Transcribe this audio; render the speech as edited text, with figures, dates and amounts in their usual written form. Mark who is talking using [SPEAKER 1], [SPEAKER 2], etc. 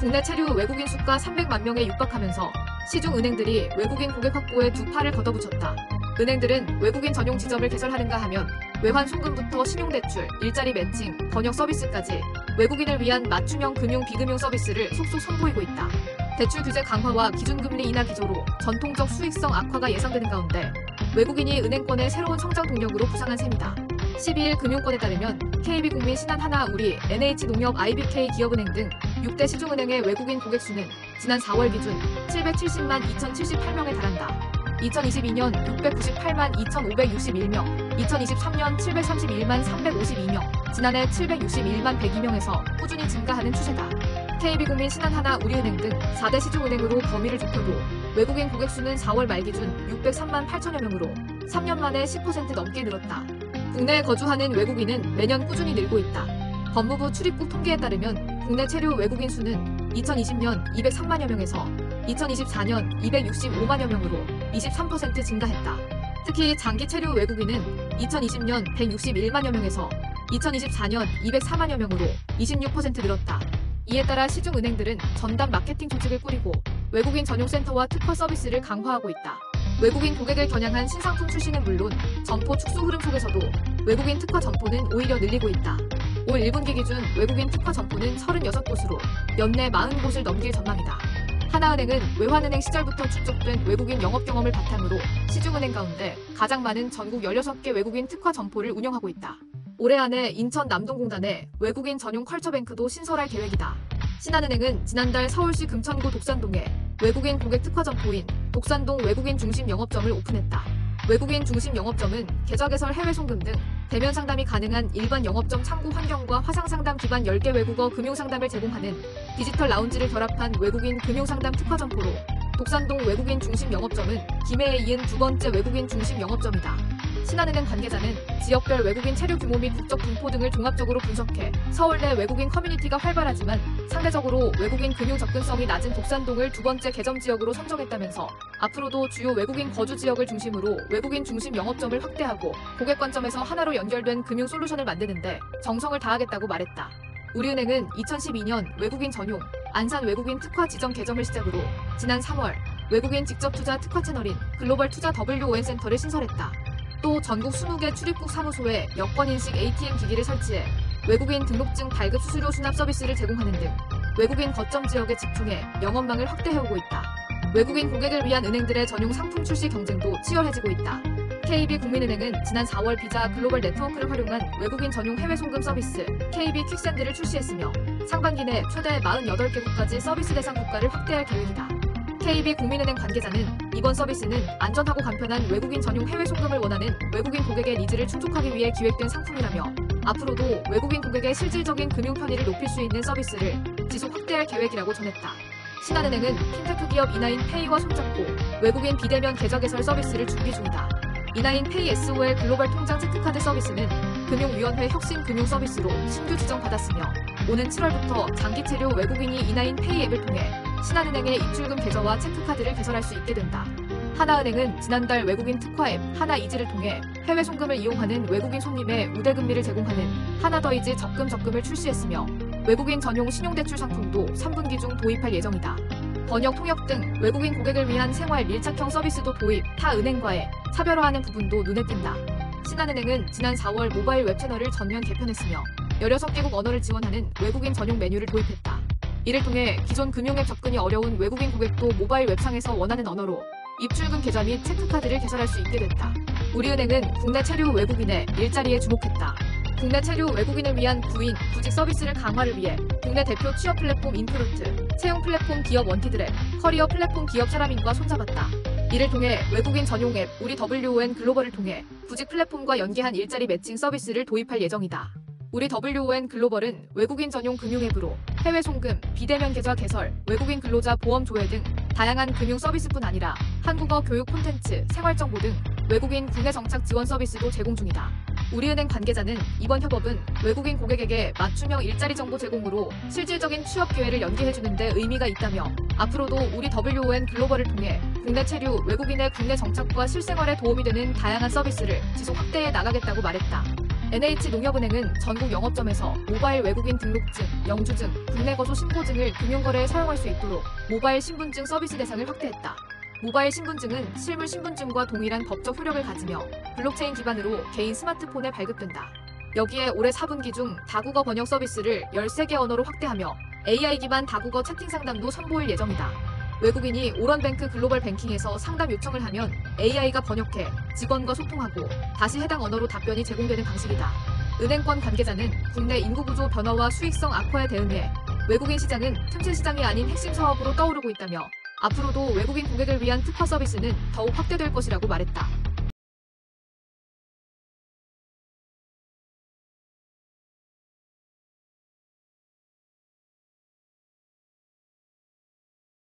[SPEAKER 1] 국내 체류 외국인 수가 300만 명에 육박하면서 시중 은행들이 외국인 고객 확보에 두 팔을 걷어붙였다. 은행들은 외국인 전용 지점을 개설하는가 하면 외환 송금부터 신용대출, 일자리 매칭, 번역 서비스까지 외국인을 위한 맞춤형 금융 비금융 서비스를 속속 선보이고 있다. 대출 규제 강화와 기준금리 인하 기조로 전통적 수익성 악화가 예상되는 가운데 외국인이 은행권의 새로운 성장 동력으로 부상한 셈이다. 12일 금융권에 따르면 KB국민, 신한하나우리, NH농협, IBK 기업은행 등 6대 시중은행의 외국인 고객 수는 지난 4월 기준 770만 2,078명에 달한다. 2022년 698만 2,561명, 2023년 731만 352명, 지난해 761만 102명에서 꾸준히 증가하는 추세다. KB국민, 신한하나우리은행 등 4대 시중은행으로 범위를 좁혀도 외국인 고객 수는 4월 말 기준 603만 8천여 명으로 3년 만에 10% 넘게 늘었다. 국내에 거주하는 외국인은 매년 꾸준히 늘고 있다. 법무부 출입국 통계에 따르면 국내 체류 외국인 수는 2020년 203만여 명에서 2024년 265만여 명으로 23% 증가했다. 특히 장기 체류 외국인은 2020년 161만여 명에서 2024년 204만여 명으로 26% 늘었다. 이에 따라 시중은행들은 전담 마케팅 조직을 꾸리고 외국인 전용 센터와 특화 서비스를 강화하고 있다. 외국인 고객을 겨냥한 신상품 출시는 물론 점포 축소 흐름 속에서도 외국인 특화 점포는 오히려 늘리고 있다. 올 1분기 기준 외국인 특화 점포는 36곳으로 연내 40곳을 넘길 전망이다. 하나은행은 외환은행 시절부터 축적된 외국인 영업 경험을 바탕으로 시중은행 가운데 가장 많은 전국 16개 외국인 특화 점포를 운영하고 있다. 올해 안에 인천 남동공단에 외국인 전용 컬처뱅크도 신설할 계획이다. 신한은행은 지난달 서울시 금천구 독산동에 외국인 고객 특화 점포인 독산동 외국인 중심 영업점을 오픈했다. 외국인 중심 영업점은 계좌 개설, 해외 송금 등 대면 상담이 가능한 일반 영업점 창구 환경과 화상 상담 기반 10개 외국어 금융 상담을 제공하는 디지털 라운지를 결합한 외국인 금융 상담 특화 점포로 독산동 외국인 중심 영업점은 김해에 이은 두 번째 외국인 중심 영업점이다. 신한은행 관계자는 지역별 외국인 체류 규모 및 국적 분포 등을 종합적으로 분석해 서울 내 외국인 커뮤니티가 활발하지만 상대적으로 외국인 금융 접근성이 낮은 독산동을 두 번째 개점 지역으로 선정했다면서 앞으로도 주요 외국인 거주 지역을 중심으로 외국인 중심 영업점을 확대하고 고객 관점에서 하나로 연결된 금융 솔루션을 만드는데 정성을 다하겠다고 말했다. 우리은행은 2012년 외국인 전용 안산 외국인 특화 지점 개점을 시작으로 지난 3월 외국인 직접 투자 특화 채널인 글로벌 투자 WON 센터를 신설했다. 또 전국 20개 출입국 사무소에 여권인식 ATM 기기를 설치해 외국인 등록증 발급 수수료 수납 서비스를 제공하는 등 외국인 거점 지역에 집중해 영업망을 확대해오고 있다. 외국인 고객을 위한 은행들의 전용 상품 출시 경쟁도 치열해지고 있다. KB국민은행은 지난 4월 비자 글로벌 네트워크를 활용한 외국인 전용 해외 송금 서비스 KB 퀵샌드를 출시했으며 상반기 내 최대 48개국까지 서비스 대상 국가를 확대할 계획이다. KB국민은행 관계자는 이번 서비스는 안전하고 간편한 외국인 전용 해외 송금을 원하는 외국인 고객의 니즈를 충족하기 위해 기획된 상품이라며 앞으로도 외국인 고객의 실질적인 금융 편의를 높일 수 있는 서비스를 지속 확대할 계획이라고 전했다. 신한은행은 핀테크 기업 이나인페이와 손잡고 외국인 비대면 계좌 개설 서비스를 준비 중이다. 이나인페이 SOL 글로벌 통장 체크카드 서비스는 금융위원회 혁신 금융 서비스로 신규 지정받았으며 오는 7월부터 장기 체류 외국인이 이나인페이 앱을 통해 신한은행의 입출금 계좌와 체크카드를 개설할 수 있게 된다. 하나은행은 지난달 외국인 특화 앱 하나이지를 통해 해외 송금을 이용하는 외국인 손님의 우대금리를 제공하는 하나더이즈 적금을 출시했으며 외국인 전용 신용대출 상품도 3분기 중 도입할 예정이다. 번역, 통역 등 외국인 고객을 위한 생활 밀착형 서비스도 도입, 타 은행과의 차별화하는 부분도 눈에 띈다. 신한은행은 지난 4월 모바일 웹 채널을 전면 개편했으며 16개국 언어를 지원하는 외국인 전용 메뉴를 도입했다. 이를 통해 기존 금융앱 접근이 어려운 외국인 고객도 모바일 웹상에서 원하는 언어로 입출금 계좌 및 체크카드를 개설할 수 있게 됐다. 우리은행은 국내 체류 외국인의 일자리에 주목했다. 국내 체류 외국인을 위한 구인, 구직 서비스를 강화를 위해 국내 대표 취업 플랫폼 인프루트, 채용 플랫폼 기업 원티드랩, 커리어 플랫폼 기업 사람인과 손잡았다. 이를 통해 외국인 전용 앱 우리 WON 글로벌을 통해 구직 플랫폼과 연계한 일자리 매칭 서비스를 도입할 예정이다. 우리 WON 글로벌은 외국인 전용 금융 앱으로 해외 송금, 비대면 계좌 개설, 외국인 근로자 보험 조회 등 다양한 금융 서비스뿐 아니라 한국어 교육 콘텐츠, 생활정보 등 외국인 국내 정착 지원 서비스도 제공 중이다. 우리은행 관계자는 이번 협업은 외국인 고객에게 맞춤형 일자리 정보 제공으로 실질적인 취업 기회를 연계해주는 데 의미가 있다며 앞으로도 우리 WON 글로벌을 통해 국내 체류 외국인의 국내 정착과 실생활에 도움이 되는 다양한 서비스를 지속 확대해 나가겠다고 말했다. NH농협은행은 전국 영업점에서 모바일 외국인 등록증, 영주증, 국내 거소 신고증을 금융거래에 사용할 수 있도록 모바일 신분증 서비스 대상을 확대했다. 모바일 신분증은 실물 신분증과 동일한 법적 효력을 가지며 블록체인 기반으로 개인 스마트폰에 발급된다. 여기에 올해 4분기 중 다국어 번역 서비스를 13개 언어로 확대하며 AI 기반 다국어 채팅 상담도 선보일 예정이다. 외국인이 오런뱅크 글로벌 뱅킹에서 상담 요청을 하면 AI가 번역해 직원과 소통하고 다시 해당 언어로 답변이 제공되는 방식이다. 은행권 관계자는 국내 인구구조 변화와 수익성 악화에 대응해 외국인 시장은 틈새 시장이 아닌 핵심 사업으로 떠오르고 있다며 앞으로도 외국인 고객을 위한 특화 서비스는 더욱 확대될 것이라고 말했다.